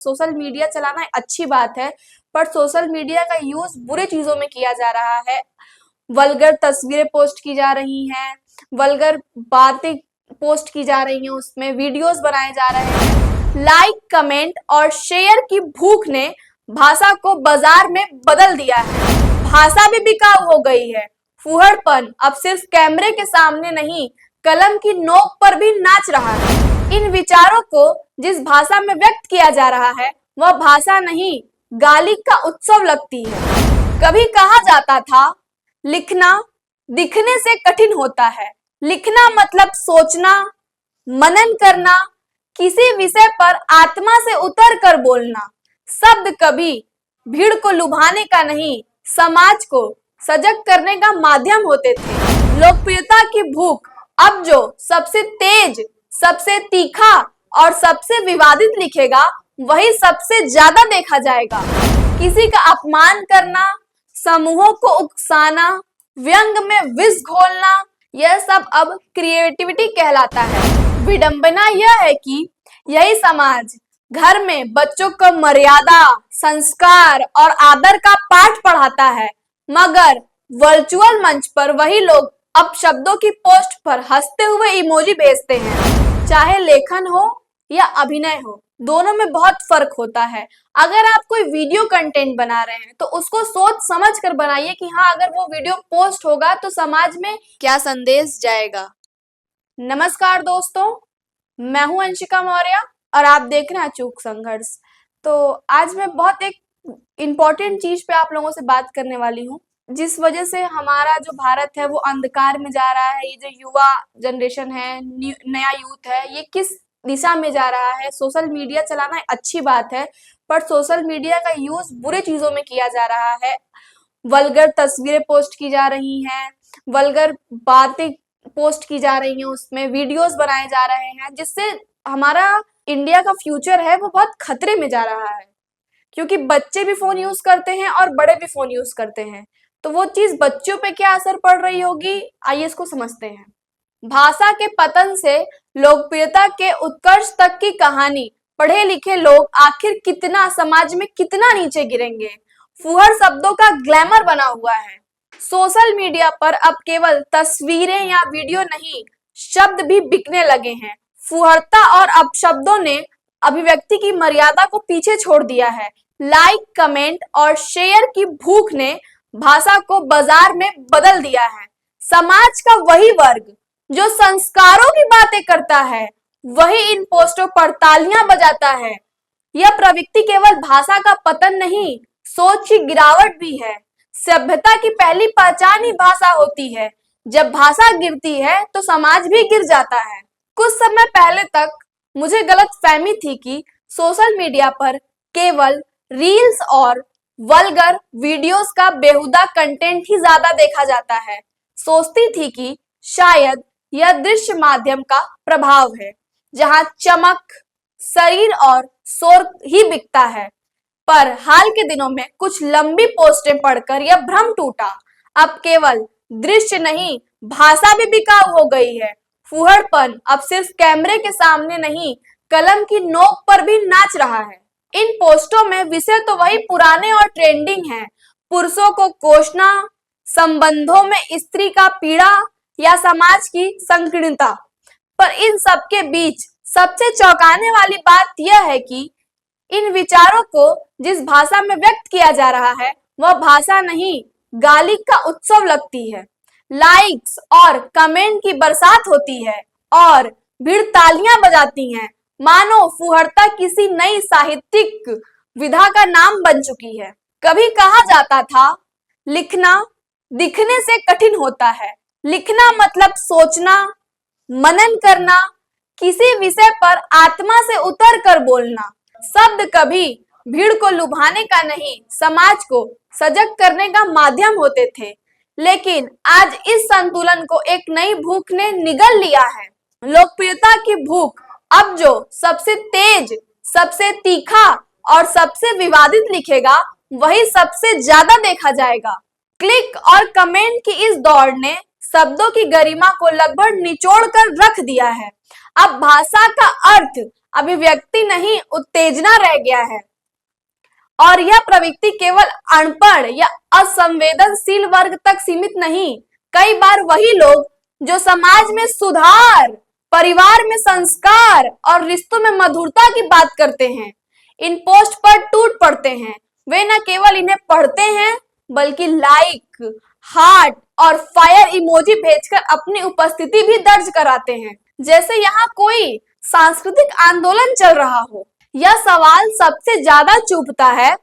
Social media चलाना अच्छी बात है, पर सोशल मीडिया का यूज बुरे चीजों में किया जा रहा है। वल्गर तस्वीरें पोस्ट की जा रही हैं, वल्गर बातें पोस्ट की जा रही हैं, उसमें वीडियोस बनाए जा रहे हैं। लाइक, कमेंट और शेयर की भूख ने भाषा को बाजार में बदल दिया है। भाषा भी बिकाऊ हो गई है। फूहड़पन अब सिर्फ कैमरे के सामने नहीं, कलम की नोक पर भी नाच रहा है। इन विचारों को जिस भाषा में व्यक्त किया जा रहा है वह भाषा नहीं, गाली का उत्सव लगती है। कभी कहा जाता था, लिखना दिखने से कठिन होता है। लिखना मतलब सोचना, मनन करना, किसी विषय पर आत्मा से उतर कर बोलना। शब्द कभी भीड़ को लुभाने का नहीं, समाज को सजग करने का माध्यम होते थे। लोकप्रियता की भूख अब जो सबसे तेज, सबसे तीखा और सबसे विवादित लिखेगा वही सबसे ज्यादा देखा जाएगा। किसी का अपमान करना, समूहों को उकसाना, व्यंग में विष घोलना, यह सब अब क्रिएटिविटी कहलाता है। विडंबना यह है कि यही समाज घर में बच्चों को मर्यादा, संस्कार और आदर का पाठ पढ़ाता है, मगर वर्चुअल मंच पर वही लोग अब शब्दों की पोस्ट पर हंसते हुए इमोजी भेजते हैं। चाहे लेखन हो या अभिनय हो, दोनों में बहुत फर्क होता है। अगर आप कोई वीडियो कंटेंट बना रहे हैं तो उसको सोच समझ कर बनाइए कि हाँ, अगर वो वीडियो पोस्ट होगा तो समाज में क्या संदेश जाएगा। नमस्कार दोस्तों, मैं हूं अंशिका मौर्य और आप देख रहे हैं अचूक संघर्ष। तो आज मैं बहुत एक इम्पोर्टेंट चीज पे आप लोगों से बात करने वाली हूँ, जिस वजह से हमारा जो भारत है वो अंधकार में जा रहा है। ये जो युवा जनरेशन है, नया यूथ है, ये किस दिशा में जा रहा है। सोशल मीडिया चलाना अच्छी बात है, पर सोशल मीडिया का यूज बुरे चीजों में किया जा रहा है। वल्गर तस्वीरें पोस्ट की जा रही हैं, वल्गर बातें पोस्ट की जा रही हैं, उसमें वीडियोस बनाए जा रहे हैं, जिससे हमारा इंडिया का फ्यूचर है वो बहुत खतरे में जा रहा है। क्योंकि बच्चे भी फोन यूज करते हैं और बड़े भी फोन यूज करते हैं, तो वो चीज बच्चों पे क्या असर पड़ रही होगी, आइए इसको समझते हैं। भाषा के पतन से लोकप्रियता के उत्कर्ष तक की कहानी पढ़े लिखे लोग आखिर कितना समाज में कितना नीचे गिरेंगे। फूहड़ शब्दों का ग्लैमर बना हुआ है। सोशल मीडिया पर अब केवल तस्वीरें या वीडियो नहीं, शब्द भी बिकने लगे हैं। फूहड़ता और अपशब्दों ने अभिव्यक्ति की मर्यादा को पीछे छोड़ दिया है। लाइक, कमेंट और शेयर की भूख ने भाषा को बाजार में बदल दिया है। समाज का वही वर्ग जो संस्कारों की बातें करता है, वही इन पोस्टों पर तालियां बजाता है। यह प्रवृत्ति केवल भाषा का पतन नहीं, सोच की गिरावट भी है। सभ्यता की पहली पहचान ही भाषा होती है। जब भाषा गिरती है तो समाज भी गिर जाता है। कुछ समय पहले तक मुझे गलतफहमी थी कि सोशल मीडिया पर केवल रील्स और वल्गर वीडियोस का बेहुदा कंटेंट ही ज्यादा देखा जाता है। सोचती थी कि शायद यह दृश्य माध्यम का प्रभाव है, जहां चमक, शरीर और शोर ही बिकता है। पर हाल के दिनों में कुछ लंबी पोस्टें पढ़कर यह भ्रम टूटा। अब केवल दृश्य नहीं, भाषा भी बिकाऊ हो गई है। फूहड़पन अब सिर्फ कैमरे के सामने नहीं, कलम की नोक पर भी नाच रहा है। इन पोस्टों में विषय तो वही पुराने और ट्रेंडिंग हैं। पुरुषों को कोसना, संबंधों में स्त्री का पीड़ा या समाज की संकीर्णता। पर इन सब के बीच सबसे चौंकाने वाली बात यह है कि इन विचारों को जिस भाषा में व्यक्त किया जा रहा है वह भाषा नहीं, गाली का उत्सव लगती है। लाइक्स और कमेंट की बरसात होती है और भीड़ तालियां बजाती हैं, मानो फूहड़ता किसी नई साहित्यिक विधा का नाम बन चुकी है। कभी कहा जाता था, लिखना दिखने से कठिन होता है। लिखना मतलब सोचना, मनन करना, किसी विषय पर आत्मा से उतर कर बोलना। शब्द कभी भीड़ को लुभाने का नहीं, समाज को सजग करने का माध्यम होते थे। लेकिन आज इस संतुलन को एक नई भूख ने निगल लिया है। लोकप्रियता की भूख अब जो सबसे तेज, सबसे तीखा और सबसे विवादित लिखेगा वही सबसे ज्यादा देखा जाएगा। क्लिक और कमेंट की इस दौड़ ने शब्दों की गरिमा को लगभग निचोड़ कर रख दिया है। अब भाषा का अर्थ अभिव्यक्ति नहीं उत्तेजना रह गया है। और यह प्रवृत्ति केवल अनपढ़ या असंवेदनशील वर्ग तक सीमित नहीं, कई बार वही लोग जो समाज में सुधार, परिवार में संस्कार और रिश्तों में मधुरता की बात करते हैं, इन पोस्ट पर टूट पड़ते हैं। वे न केवल इन्हें पढ़ते हैं बल्कि लाइक, हार्ट और फायर इमोजी भेजकर अपनी उपस्थिति भी दर्ज कराते हैं, जैसे यहाँ कोई सांस्कृतिक आंदोलन चल रहा हो। यह सवाल सबसे ज्यादा चुभता है,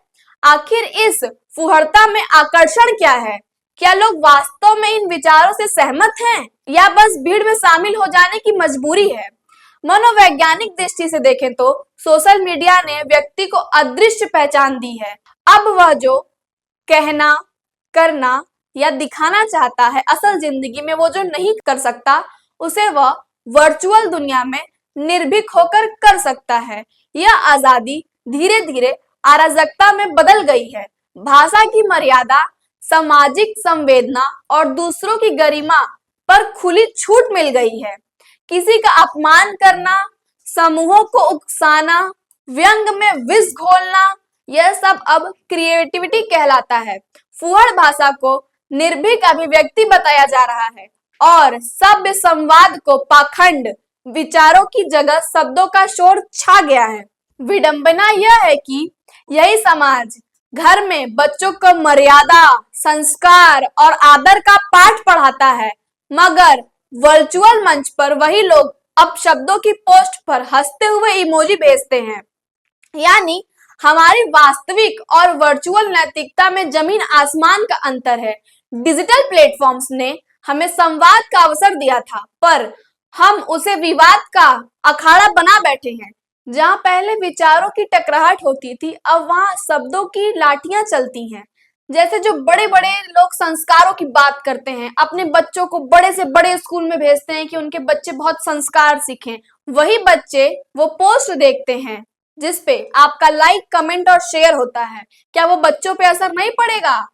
आखिर इस फुहरता में आकर्षण क्या है? क्या लोग वास्तव में इन विचारों से सहमत हैं या बस भीड़ में शामिल हो जाने की मजबूरी है? मनोवैज्ञानिक दृष्टि से देखें तो सोशल मीडिया ने व्यक्ति को अदृश्य पहचान दी है। अब वह जो कहना, करना या दिखाना चाहता है असल जिंदगी में वो जो नहीं कर सकता, उसे वह वर्चुअल दुनिया में निर्भीक होकर कर सकता है। यह आजादी धीरे धीरे अराजकता में बदल गई है। भाषा की मर्यादा, सामाजिक संवेदना और दूसरों की गरिमा पर खुली छूट मिल गई है। किसी का अपमान करना, समूहों को उकसाना, व्यंग में विष घोलना, यह सब अब क्रिएटिविटी कहलाता है। फुहड़ भाषा को निर्भीक अभिव्यक्ति बताया जा रहा है और सभ्य संवाद को पाखंड विचारों की जगह शब्दों का शोर छा गया है। विडंबना यह है कि यही समाज घर में बच्चों को मर्यादा, संस्कार और आदर का पाठ पढ़ाता है, मगर वर्चुअल मंच पर वही लोग अब शब्दों की पोस्ट पर हंसते हुए इमोजी भेजते हैं। यानी हमारी वास्तविक और वर्चुअल नैतिकता में जमीन आसमान का अंतर है। डिजिटल प्लेटफॉर्म्स ने हमें संवाद का अवसर दिया था, पर हम उसे विवाद का अखाड़ा बना बैठे हैं। जहां पहले विचारों की टकराहट होती थी, अब वहां शब्दों की लाठियां चलती हैं। जैसे जो बड़े बड़े लोग संस्कारों की बात करते हैं, अपने बच्चों को बड़े से बड़े स्कूल में भेजते हैं कि उनके बच्चे बहुत संस्कार सीखें, वही बच्चे वो पोस्ट देखते हैं जिसपे आपका लाइक, कमेंट और शेयर होता है। क्या वो बच्चों पे असर नहीं पड़ेगा?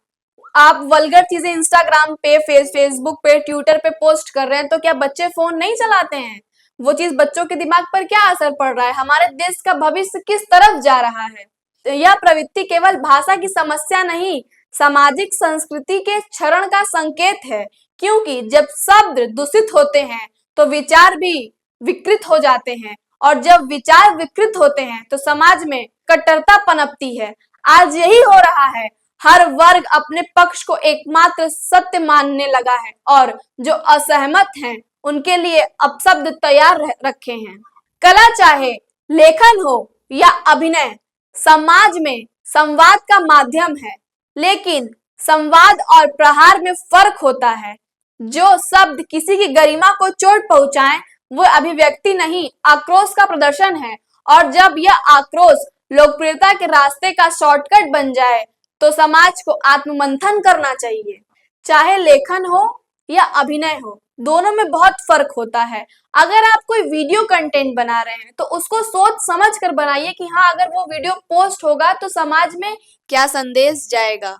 आप वल्गर चीजें इंस्टाग्राम पे, फेसबुक पे, ट्विटर पे पोस्ट कर रहे हैं, तो क्या बच्चे फोन नहीं चलाते हैं? वो चीज बच्चों के दिमाग पर क्या असर पड़ रहा है? हमारे देश का भविष्य किस तरफ जा रहा है? तो यह प्रवृत्ति केवल भाषा की समस्या नहीं, सामाजिक संस्कृति के क्षरण का संकेत है, क्योंकि जब शब्द दूषित होते हैं तो विचार भी विकृत हो जाते हैं, और जब विचार विकृत होते हैं तो समाज में कट्टरता पनपती है। आज यही हो रहा है। हर वर्ग अपने पक्ष को एकमात्र सत्य मानने लगा है और जो असहमत हैं उनके लिए अपशब्द तैयार रखे हैं। कला चाहे लेखन हो या अभिनय, समाज में संवाद का माध्यम है, लेकिन संवाद और प्रहार में फर्क होता है। जो शब्द किसी की गरिमा को चोट पहुंचाएं, वो अभिव्यक्ति नहीं, आक्रोश का प्रदर्शन है। और जब यह आक्रोश लोकप्रियता के रास्ते का शॉर्टकट बन जाए तो समाज को आत्ममंथन करना चाहिए। चाहे लेखन हो या अभिनय हो, दोनों में बहुत फर्क होता है। अगर आप कोई वीडियो कंटेंट बना रहे हैं तो उसको सोच समझ कर बनाइए कि हाँ, अगर वो वीडियो पोस्ट होगा तो समाज में क्या संदेश जाएगा,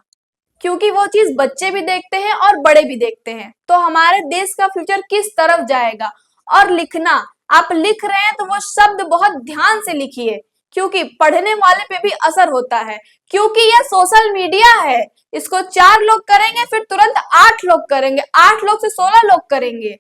क्योंकि वो चीज बच्चे भी देखते हैं और बड़े भी देखते हैं। तो हमारे देश का फ्यूचर किस तरफ जाएगा। और लिखना, आप लिख रहे हैं तो वो शब्द बहुत ध्यान से लिखिए, क्योंकि पढ़ने वाले पे भी असर होता है। क्योंकि यह सोशल मीडिया है, इसको 4 लोग करेंगे फिर तुरंत 8 लोग करेंगे, 8 लोग से 16 लोग करेंगे,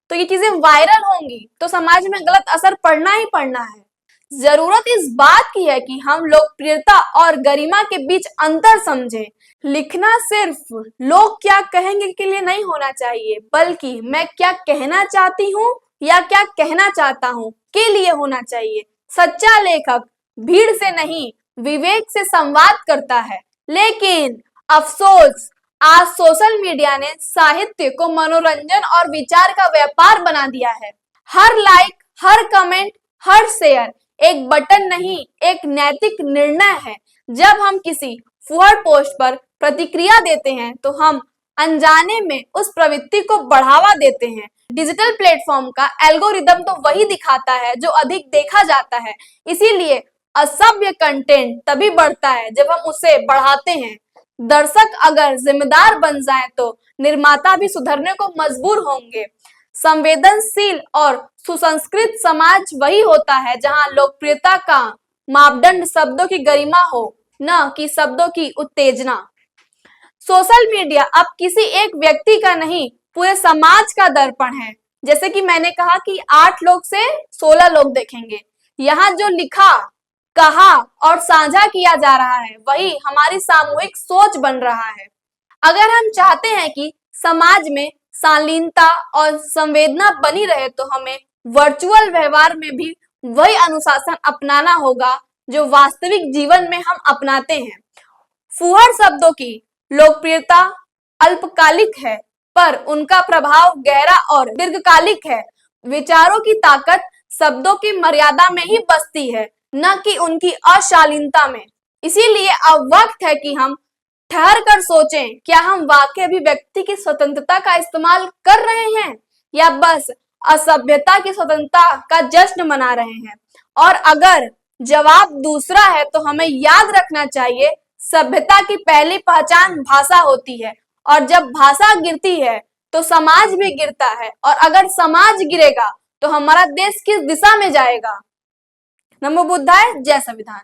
तो ये चीजें वायरल होंगी, तो समाज में गलत असर पड़ना ही पड़ना है। जरूरत इस बात की है कि हम लोकप्रियता और गरिमा के बीच अंतर समझें। लिखना सिर्फ लोग क्या कहेंगे के लिए नहीं होना चाहिए, बल्कि मैं क्या कहना चाहती हूँ या क्या कहना चाहता हूँ के लिए होना चाहिए। सच्चा लेखक भीड़ से नहीं, विवेक से संवाद करता है। लेकिन अफसोस, आज सोशल मीडिया ने साहित्य को मनोरंजन और विचार का व्यापार बना दिया है। हर लाइक, हर कमेंट, हर शेयर एक बटन नहीं, एक नैतिक निर्णय है। जब हम किसी फुहड़ पोस्ट पर प्रतिक्रिया देते हैं तो हम अनजाने में उस प्रवृत्ति को बढ़ावा देते हैं। डिजिटल प्लेटफॉर्म का एल्गोरिदम तो वही दिखाता है जो अधिक देखा जाता है, इसीलिए असभ्य कंटेंट तभी बढ़ता है जब हम उसे बढ़ाते हैं। दर्शक अगर जिम्मेदार बन जाएं तो निर्माता भी सुधरने को मजबूर होंगे। संवेदनशील और सुसंस्कृत समाज वही होता है जहां लोकप्रियता का मापदंड शब्दों की गरिमा हो, न कि शब्दों की उत्तेजना। सोशल मीडिया अब किसी एक व्यक्ति का नहीं, पूरे समाज का दर्पण है। जैसे कि मैंने कहा कि 8 लोग से 16 लोग देखेंगे। यहाँ जो लिखा, कहा और साझा किया जा रहा है वही हमारी सामूहिक सोच बन रहा है। अगर हम चाहते हैं कि समाज में शालीनता और संवेदना बनी रहे तो हमें वर्चुअल व्यवहार में भी वही अनुशासन अपनाना होगा जो वास्तविक जीवन में हम अपनाते हैं। फूहड़ शब्दों की लोकप्रियता अल्पकालिक है, पर उनका प्रभाव गहरा और दीर्घकालिक है। विचारों की ताकत शब्दों की मर्यादा में ही बसती है, न कि उनकी अशालीनता में। इसीलिए अब वक्त है कि हम ठहर कर सोचें, क्या हम वाकई अभिव्यक्ति की स्वतंत्रता का इस्तेमाल कर रहे हैं या बस असभ्यता की स्वतंत्रता का जश्न मना रहे हैं। और अगर जवाब दूसरा है तो हमें याद रखना चाहिए, सभ्यता की पहली पहचान भाषा होती है और जब भाषा गिरती है तो समाज भी गिरता है, और अगर समाज गिरेगा तो हमारा देश किस दिशा में जाएगा। नमो बुद्धाय, जय संविधान।